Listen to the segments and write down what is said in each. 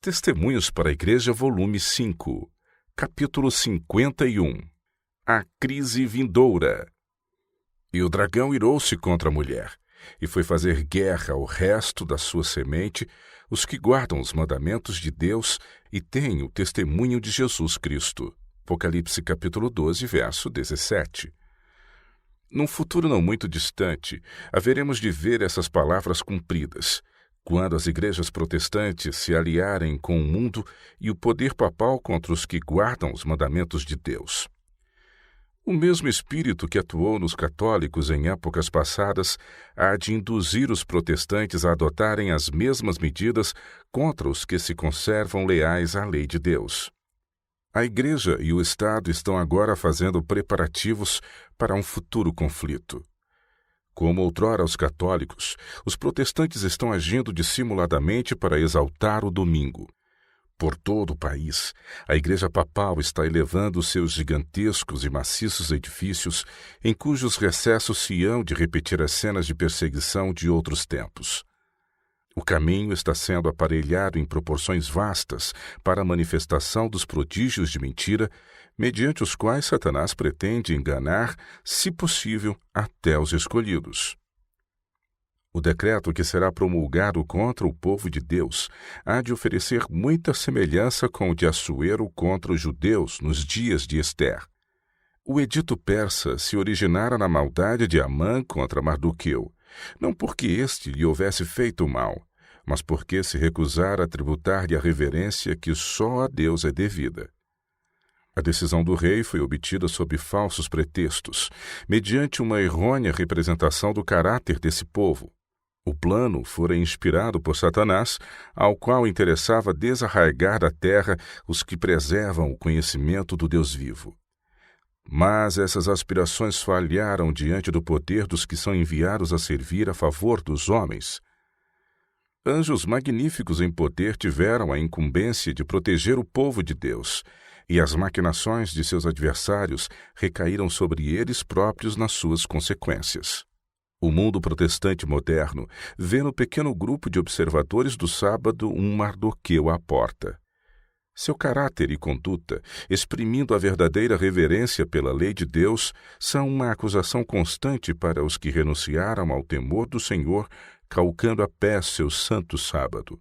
Testemunhos para a Igreja, volume 5, capítulo 51. A crise vindoura. E o dragão irou-se contra a mulher, e foi fazer guerra ao resto da sua semente, os que guardam os mandamentos de Deus e têm o testemunho de Jesus Cristo. Apocalipse capítulo 12, verso 17. Num futuro não muito distante, haveremos de ver essas palavras cumpridas, quando as igrejas protestantes se aliarem com o mundo e o poder papal contra os que guardam os mandamentos de Deus. O mesmo espírito que atuou nos católicos em épocas passadas há de induzir os protestantes a adotarem as mesmas medidas contra os que se conservam leais à lei de Deus. A Igreja e o Estado estão agora fazendo preparativos para um futuro conflito. Como outrora os católicos, os protestantes estão agindo dissimuladamente para exaltar o domingo. Por todo o país, a Igreja Papal está elevando seus gigantescos e maciços edifícios, em cujos recessos se hão de repetir as cenas de perseguição de outros tempos. O caminho está sendo aparelhado em proporções vastas para a manifestação dos prodígios de mentira, mediante os quais Satanás pretende enganar, se possível, até os escolhidos. O decreto que será promulgado contra o povo de Deus há de oferecer muita semelhança com o de Assuero contra os judeus nos dias de Ester. O edito persa se originara na maldade de Amã contra Mardoqueu, não porque este lhe houvesse feito mal, mas porque se recusara a tributar-lhe a reverência que só a Deus é devida. A decisão do rei foi obtida sob falsos pretextos, mediante uma errônea representação do caráter desse povo. O plano fora inspirado por Satanás, ao qual interessava desarraigar da terra os que preservam o conhecimento do Deus vivo. Mas essas aspirações falharam diante do poder dos que são enviados a servir a favor dos homens. Anjos magníficos em poder tiveram a incumbência de proteger o povo de Deus, e as maquinações de seus adversários recaíram sobre eles próprios nas suas consequências. O mundo protestante moderno vê no pequeno grupo de observadores do sábado um Mardoqueu à porta. Seu caráter e conduta, exprimindo a verdadeira reverência pela lei de Deus, são uma acusação constante para os que renunciaram ao temor do Senhor, calcando a pé seu santo sábado.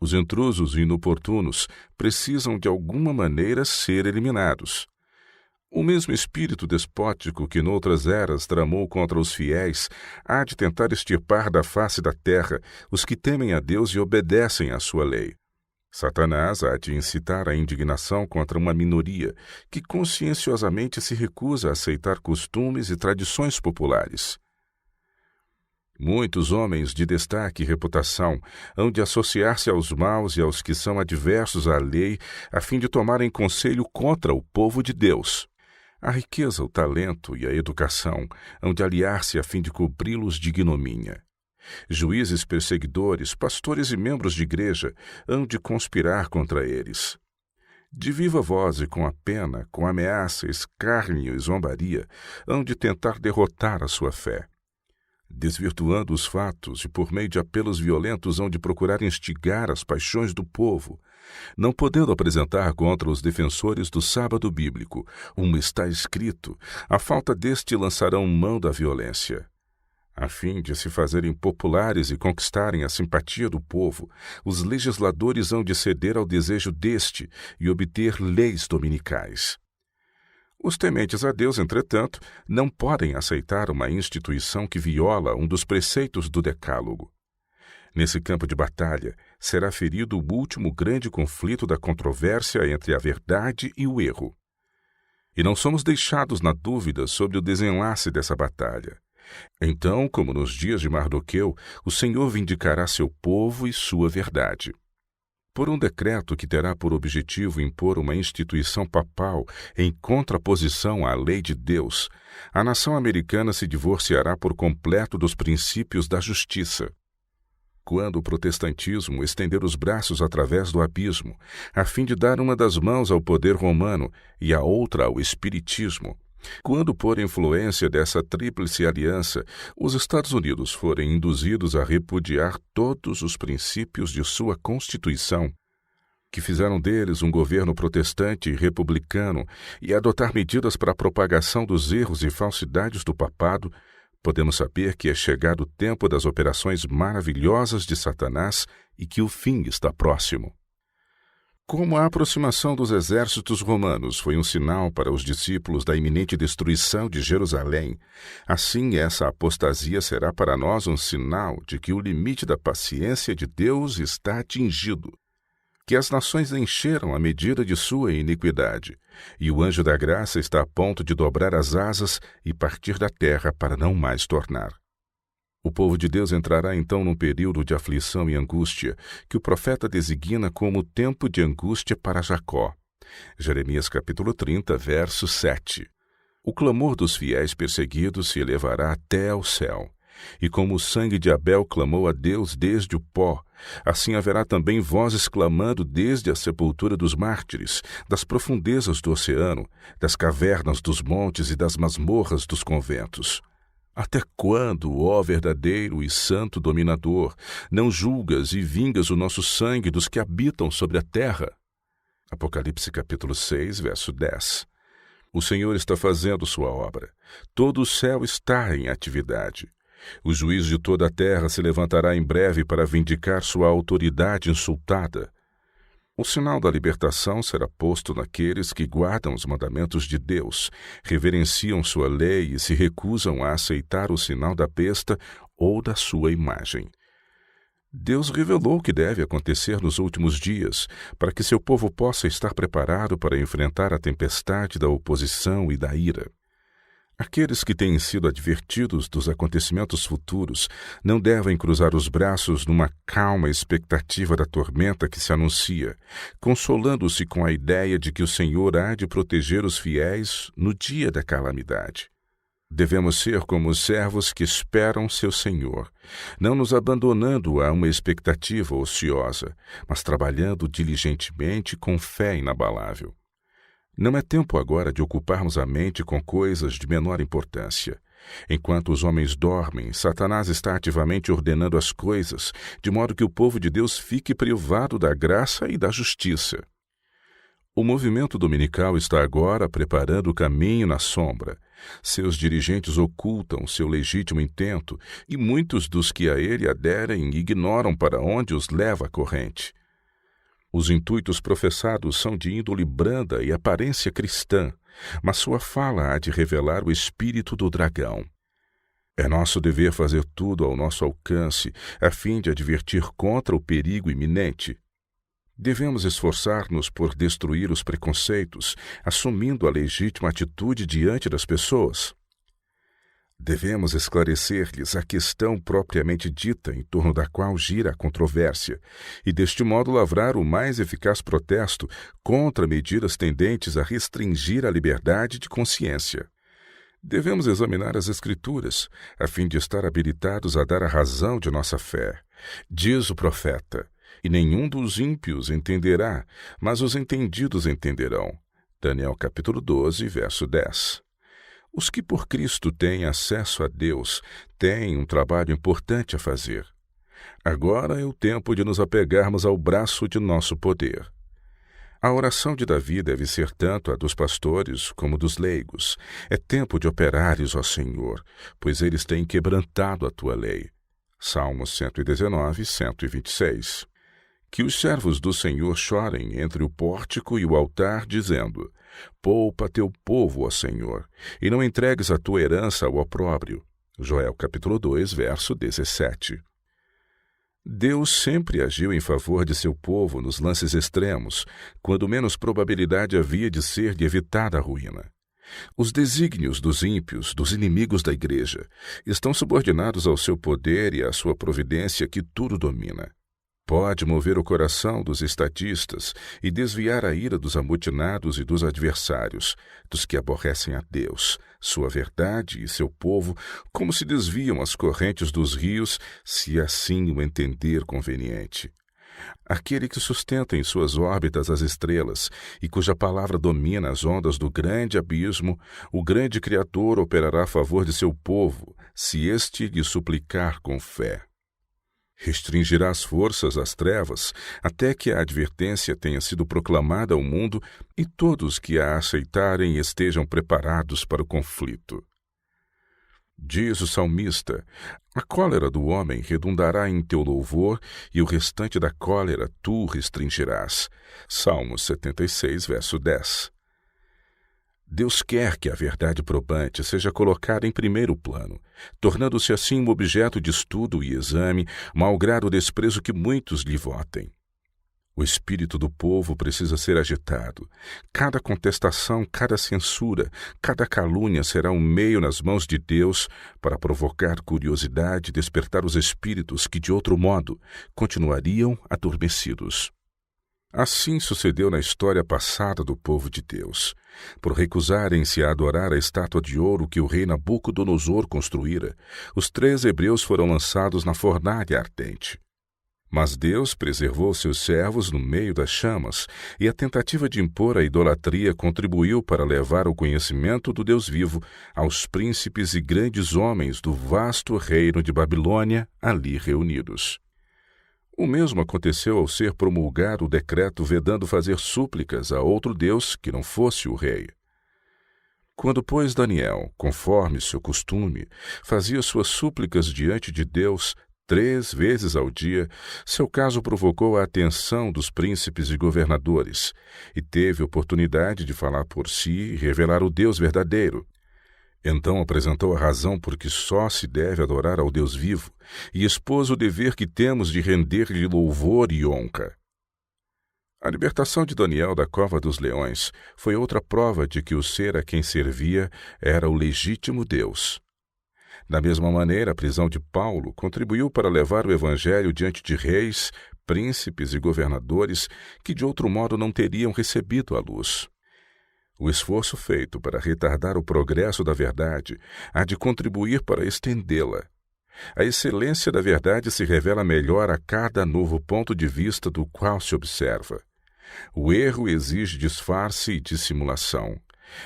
Os intrusos e inoportunos precisam de alguma maneira ser eliminados. O mesmo espírito despótico que noutras eras tramou contra os fiéis há de tentar extirpar da face da terra os que temem a Deus e obedecem à sua lei. Satanás há de incitar a indignação contra uma minoria que conscienciosamente se recusa a aceitar costumes e tradições populares. Muitos homens de destaque e reputação hão de associar-se aos maus e aos que são adversos à lei, a fim de tomarem conselho contra o povo de Deus. A riqueza, o talento e a educação hão de aliar-se a fim de cobri-los de ignomínia. Juízes perseguidores, pastores e membros de igreja hão de conspirar contra eles. De viva voz e com a pena, com ameaça, escárnio e zombaria, hão de tentar derrotar a sua fé. Desvirtuando os fatos e por meio de apelos violentos hão de procurar instigar as paixões do povo, não podendo apresentar contra os defensores do sábado bíblico está escrito, a falta deste lançarão mão da violência. A fim de se fazerem populares e conquistarem a simpatia do povo, os legisladores hão de ceder ao desejo deste e obter leis dominicais. Os tementes a Deus, entretanto, não podem aceitar uma instituição que viola um dos preceitos do Decálogo. Nesse campo de batalha, será ferido o último grande conflito da controvérsia entre a verdade e o erro. E não somos deixados na dúvida sobre o desenlace dessa batalha. Então, como nos dias de Mardoqueu, o Senhor vindicará seu povo e sua verdade. Por um decreto que terá por objetivo impor uma instituição papal em contraposição à lei de Deus, a nação americana se divorciará por completo dos princípios da justiça. Quando o protestantismo estender os braços através do abismo, a fim de dar uma das mãos ao poder romano e a outra ao espiritismo, quando, por influência dessa tríplice aliança, os Estados Unidos forem induzidos a repudiar todos os princípios de sua Constituição, que fizeram deles um governo protestante e republicano e adotar medidas para a propagação dos erros e falsidades do papado, podemos saber que é chegado o tempo das operações maravilhosas de Satanás e que o fim está próximo. Como a aproximação dos exércitos romanos foi um sinal para os discípulos da iminente destruição de Jerusalém, assim essa apostasia será para nós um sinal de que o limite da paciência de Deus está atingido, que as nações encheram a medida de sua iniquidade, e o anjo da graça está a ponto de dobrar as asas e partir da terra para não mais tornar. O povo de Deus entrará então num período de aflição e angústia, que o profeta designa como tempo de angústia para Jacó. Jeremias capítulo 30, verso 7. O clamor dos fiéis perseguidos se elevará até ao céu. E como o sangue de Abel clamou a Deus desde o pó, assim haverá também vozes clamando desde a sepultura dos mártires, das profundezas do oceano, das cavernas dos montes e das masmorras dos conventos. Até quando, ó verdadeiro e santo dominador, não julgas e vingas o nosso sangue dos que habitam sobre a terra? Apocalipse capítulo 6, verso 10. O Senhor está fazendo sua obra. Todo o céu está em atividade. O juiz de toda a terra se levantará em breve para vindicar sua autoridade insultada. O sinal da libertação será posto naqueles que guardam os mandamentos de Deus, reverenciam sua lei e se recusam a aceitar o sinal da besta ou da sua imagem. Deus revelou o que deve acontecer nos últimos dias, para que seu povo possa estar preparado para enfrentar a tempestade da oposição e da ira. Aqueles que têm sido advertidos dos acontecimentos futuros não devem cruzar os braços numa calma expectativa da tormenta que se anuncia, consolando-se com a ideia de que o Senhor há de proteger os fiéis no dia da calamidade. Devemos ser como os servos que esperam seu Senhor, não nos abandonando a uma expectativa ociosa, mas trabalhando diligentemente com fé inabalável. Não é tempo agora de ocuparmos a mente com coisas de menor importância. Enquanto os homens dormem, Satanás está ativamente ordenando as coisas, de modo que o povo de Deus fique privado da graça e da justiça. O movimento dominical está agora preparando o caminho na sombra. Seus dirigentes ocultam seu legítimo intento e muitos dos que a ele aderem ignoram para onde os leva a corrente. Os intuitos professados são de índole branda e aparência cristã, mas sua fala há de revelar o espírito do dragão. É nosso dever fazer tudo ao nosso alcance, a fim de advertir contra o perigo iminente. Devemos esforçar-nos por destruir os preconceitos, assumindo a legítima atitude diante das pessoas. Devemos esclarecer-lhes a questão propriamente dita em torno da qual gira a controvérsia, e deste modo lavrar o mais eficaz protesto contra medidas tendentes a restringir a liberdade de consciência. Devemos examinar as Escrituras, a fim de estar habilitados a dar a razão de nossa fé. Diz o profeta: e nenhum dos ímpios entenderá, mas os entendidos entenderão. Daniel capítulo 12, verso 10. Os que por Cristo têm acesso a Deus têm um trabalho importante a fazer. Agora é o tempo de nos apegarmos ao braço de nosso poder. A oração de Davi deve ser tanto a dos pastores como dos leigos. É tempo de operares, ó Senhor, pois eles têm quebrantado a tua lei. Salmos 119, 126. Que os servos do Senhor chorem entre o pórtico e o altar, dizendo: poupa teu povo, ó Senhor, e não entregues a tua herança ao opróbrio. Joel capítulo 2, verso 17. Deus sempre agiu em favor de seu povo nos lances extremos, quando menos probabilidade havia de ser evitada a ruína. Os desígnios dos ímpios, dos inimigos da Igreja, estão subordinados ao seu poder e à sua providência que tudo domina. Pode mover o coração dos estatistas e desviar a ira dos amotinados e dos adversários, dos que aborrecem a Deus, sua verdade e seu povo, como se desviam as correntes dos rios, se assim o entender conveniente. Aquele que sustenta em suas órbitas as estrelas e cuja palavra domina as ondas do grande abismo, o grande Criador operará a favor de seu povo, se este lhe suplicar com fé. Restringirá as forças às trevas, até que a advertência tenha sido proclamada ao mundo e todos que a aceitarem estejam preparados para o conflito. Diz o salmista: a cólera do homem redundará em teu louvor, e o restante da cólera tu restringirás. Salmos 76, verso 10. Deus quer que a verdade probante seja colocada em primeiro plano, tornando-se assim um objeto de estudo e exame, malgrado o desprezo que muitos lhe votem. O espírito do povo precisa ser agitado. Cada contestação, cada censura, cada calúnia será um meio nas mãos de Deus para provocar curiosidade e despertar os espíritos que, de outro modo, continuariam adormecidos. Assim sucedeu na história passada do povo de Deus. Por recusarem-se a adorar a estátua de ouro que o rei Nabucodonosor construíra, os 3 hebreus foram lançados na fornalha ardente. Mas Deus preservou seus servos no meio das chamas, e a tentativa de impor a idolatria contribuiu para levar o conhecimento do Deus vivo aos príncipes e grandes homens do vasto reino de Babilônia ali reunidos. O mesmo aconteceu ao ser promulgado o decreto vedando fazer súplicas a outro Deus que não fosse o rei. Quando, pois, Daniel, conforme seu costume, fazia suas súplicas diante de Deus 3 vezes ao dia, seu caso provocou a atenção dos príncipes e governadores, e teve oportunidade de falar por si e revelar o Deus verdadeiro. Então apresentou a razão por que só se deve adorar ao Deus vivo, e expôs o dever que temos de render-lhe louvor e honra. A libertação de Daniel da cova dos leões foi outra prova de que o ser a quem servia era o legítimo Deus. Da mesma maneira, a prisão de Paulo contribuiu para levar o evangelho diante de reis, príncipes e governadores que de outro modo não teriam recebido a luz. O esforço feito para retardar o progresso da verdade há de contribuir para estendê-la. A excelência da verdade se revela melhor a cada novo ponto de vista do qual se observa. O erro exige disfarce e dissimulação.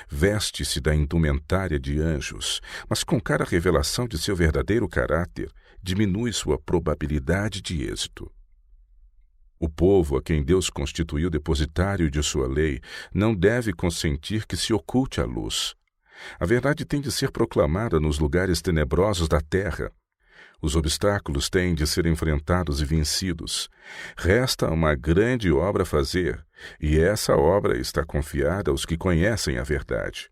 Veste-se da indumentária de anjos, mas com cada revelação de seu verdadeiro caráter, diminui sua probabilidade de êxito. O povo a quem Deus constituiu depositário de sua lei não deve consentir que se oculte a luz. A verdade tem de ser proclamada nos lugares tenebrosos da terra. Os obstáculos têm de ser enfrentados e vencidos. Resta uma grande obra a fazer, e essa obra está confiada aos que conhecem a verdade.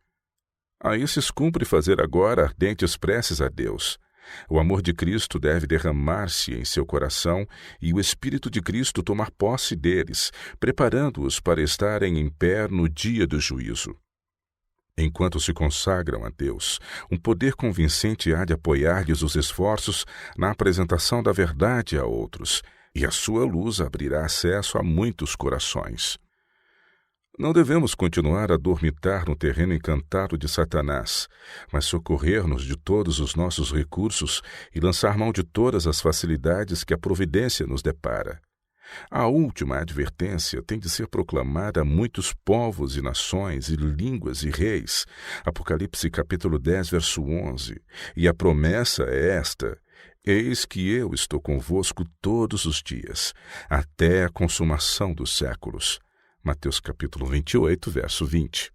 A esses cumpre fazer agora ardentes preces a Deus. O amor de Cristo deve derramar-se em seu coração e o Espírito de Cristo tomar posse deles, preparando-os para estarem em pé no dia do juízo. Enquanto se consagram a Deus, um poder convincente há de apoiar-lhes os esforços na apresentação da verdade a outros, e a sua luz abrirá acesso a muitos corações. Não devemos continuar a dormitar no terreno encantado de Satanás, mas socorrer-nos de todos os nossos recursos e lançar mão de todas as facilidades que a providência nos depara. A última advertência tem de ser proclamada a muitos povos e nações e línguas e reis. Apocalipse capítulo 10, verso 11. E a promessa é esta: eis que eu estou convosco todos os dias, até a consumação dos séculos. Mateus capítulo 28, verso 20.